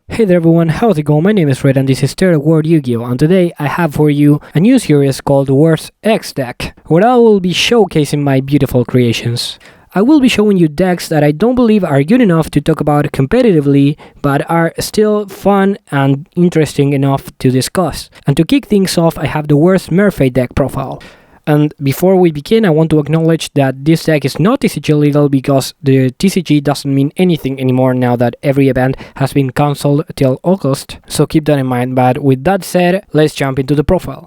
Hey there everyone, how's it going? My name is Red and this is Third World Yu-Gi-Oh! And today I have for you a new series called World's X Deck, where I will be showcasing my beautiful creations. I will be showing you decks that I don't believe are good enough to talk about competitively, but are still fun and interesting enough to discuss. And to kick things off, I have the worst Merfae Deck Profile. And before we begin, I want to acknowledge that this deck is not TCG legal because the TCG doesn't mean anything anymore now that every event has been cancelled till August, so keep that in mind. But with that said, let's jump into the profile.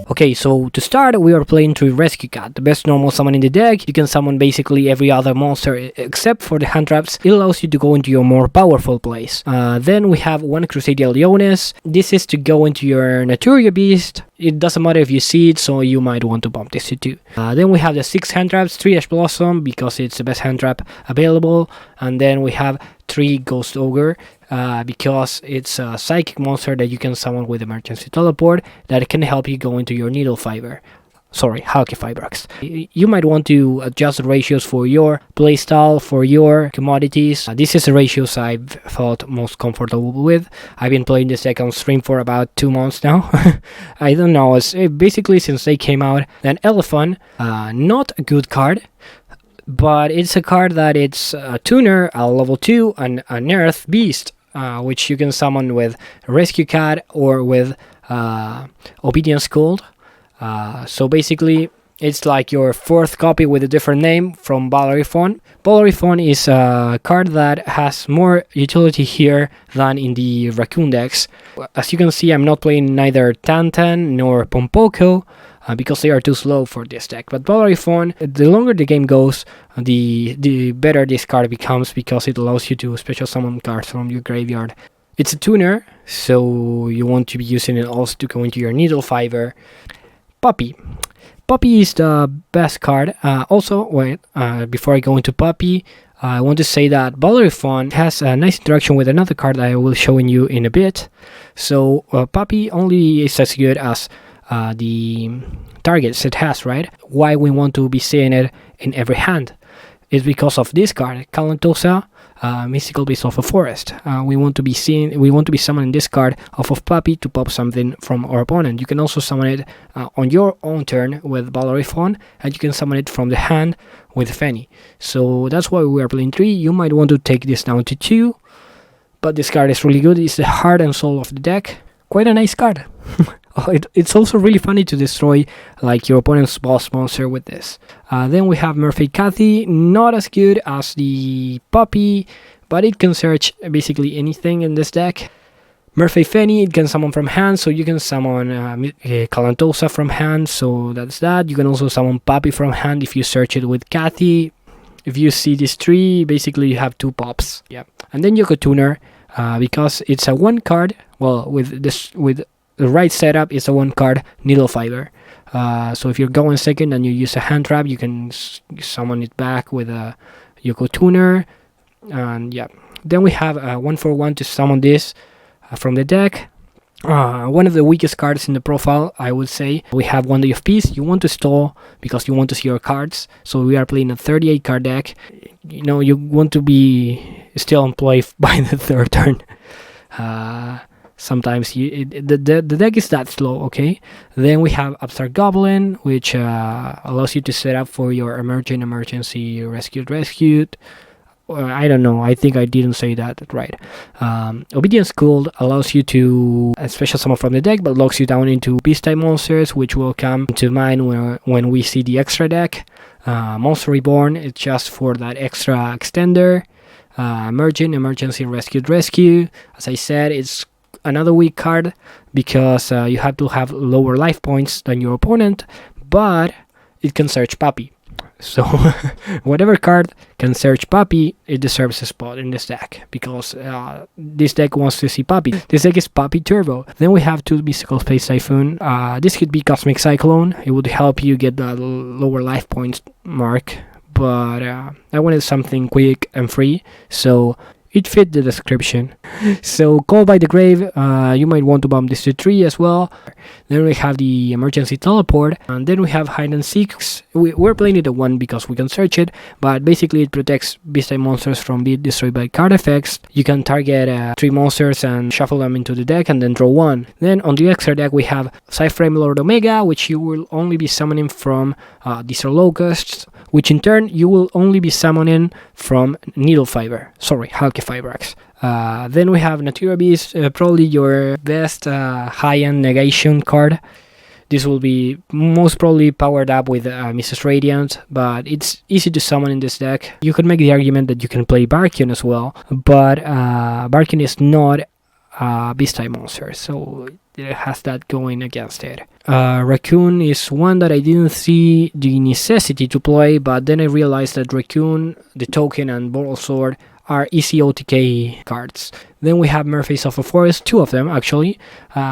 Okay, so to start, we are playing through Rescue Cat, the best normal summon in the deck. You can summon basically every other monster except for the hand traps. It allows you to go into your more powerful plays. Then we have one Crusadia Leones. This is to go into your Naturia Beast. It doesn't matter if you see it, so you might want to bump this to 2. Then we have the 6 hand traps, 3 Ash Blossom because it's the best hand trap available. And then we have 3 Ghost Ogre. Because it's a psychic monster that you can summon with emergency teleport that can help you go into your needle fiber. Sorry, Halki Fibrax. You might want to adjust the ratios for your playstyle, for your commodities. This is the ratios I've felt most comfortable with. I've been playing this deck on stream for about 2 months now. I don't know, it's basically since they came out. Then Elephant, not a good card. But it's a card that it's a tuner, a level 2, and an Earth Beast, which you can summon with Rescue Cat or with Obedience Cult. So basically, it's like your 4th copy with a different name from Ballerifon. Ballerifon is a card that has more utility here than in the Raccoon decks. As you can see, I'm not playing neither Tantan nor Pompoko, because they are too slow for this deck. But Ballerifon, the longer the game goes, the better this card becomes because it allows you to special summon cards from your graveyard. It's a tuner, so you want to be using it also to go into your needle fiber. Puppy. Puppy is the best card. Before I go into Puppy, I want to say that Ballerifon has a nice interaction with another card that I will show you in a bit. So Puppy only is as good as the targets it has, right? Why we want to be seeing it in every hand is because of this card, Calantosa, Mystical Beast of a Forest. We want to be summoning this card off of Puppy to pop something from our opponent. You can also summon it on your own turn with Ballerifon, and you can summon it from the hand with Fenny. So that's why we are playing 3. You might want to take this down to 2, but this card is really good. It's the heart and soul of the deck. Quite a nice card. It's also really funny to destroy like your opponent's boss monster with this. Then we have Merfae Cathy, not as good as the Puppy, but it can search basically anything in this deck. Merfae Fenny, it can summon from hand, so you can summon Calantosa from hand, so that's that. You can also summon Puppy from hand if you search it with Cathy. If you see this 3, basically you have 2 pops. Yeah. And then Yoko Tuner, because it's a 1 card, well, with the right setup is a 1 card needle fiber. So if you're going second and you use a hand trap, you can summon it back with a Yoko Tuner. And yeah, then we have a 1/1 to summon this from the deck. One of the weakest cards in the profile, I would say. We have 1 Day of Peace. You want to stall because you want to see your cards. So we are playing a 38 card deck. You know, you want to be still on play by the 3rd turn. Sometimes the deck is that slow, okay? Then we have Upstart Goblin, which allows you to set up for your emergency rescued. I don't know, I think I didn't say that right. Obedience Cult allows you to special summon from the deck, but locks you down into beast-type monsters, which will come to mind when we see the extra deck. Monster Reborn, it's just for that extra extender. Emergency rescue. As I said, it's another weak card because you have to have lower life points than your opponent, but it can search Puppy. So whatever card can search Puppy, it deserves a spot in this deck because this deck wants to see Puppy. This deck is Puppy Turbo. Then we have 2 Mystical Space Typhoon. This could be Cosmic Cyclone. It would help you get the lower life points mark, but I wanted something quick and free, so it fit the description. So Call by the Grave, you might want to bump this to 3 as well. Then we have the Emergency Teleport, and then we have Hide and Seeks. We're playing it at 1 because we can search it, but basically it protects beast-type monsters from being destroyed by card effects. You can target 3 monsters and shuffle them into the deck and then draw 1. Then on the extra deck we have Cyframe Lord Omega, which you will only be summoning from Diesel Locusts, which in turn you will only be summoning from Needle Fiber, sorry, Halqifibrax. Then we have Natura Beast, probably your best high-end negation card. This will be most probably powered up with Mrs. Radiant, but it's easy to summon in this deck. You could make the argument that you can play Barkion as well, but Barkion is not a beast-type monster, so it has that going against it. Raccoon is one that I didn't see the necessity to play, but then I realized that Raccoon, the token, and Bottle Sword are easy OTK cards. Then we have Merfae of a Forest, 2 of them actually,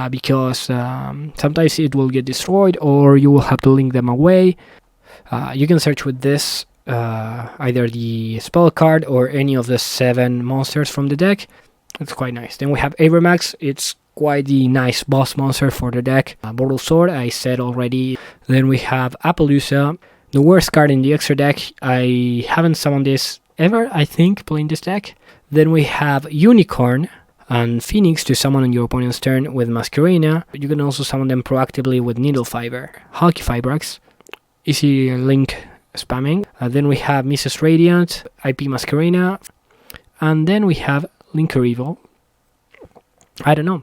because sometimes it will get destroyed or you will have to link them away. You can search with this either the spell card or any of the 7 monsters from the deck. It's quite nice. Then we have Abramax. It's quite the nice boss monster for the deck. Bottle Sword, I said already. Then we have Appaloosa, the worst card in the extra deck. I haven't summoned this ever, I think, playing this deck. Then we have Unicorn and Phoenix to summon on your opponent's turn with Masquerena. You can also summon them proactively with Needle Fiber. Halqifibrax, easy link spamming. Then we have Mrs. Radiant, IP Masquerena, and then we have Linker Evil. I don't know,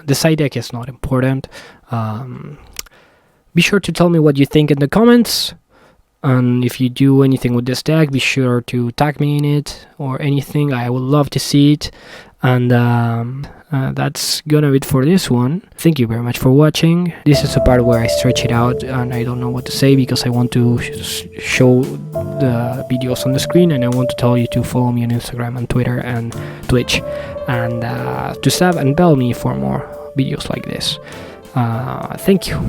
the side deck is not important. Be sure to tell me what you think in the comments, and if you do anything with this deck, be sure to tag me in it or anything. I would love to see it. And that's gonna be it for this one. Thank you very much for watching. This is a part where I stretch it out and I don't know what to say because I want to show the videos on the screen, and I want to tell you to follow me on Instagram and Twitter and Twitch, and to sub and bell me for more videos like this. Thank you.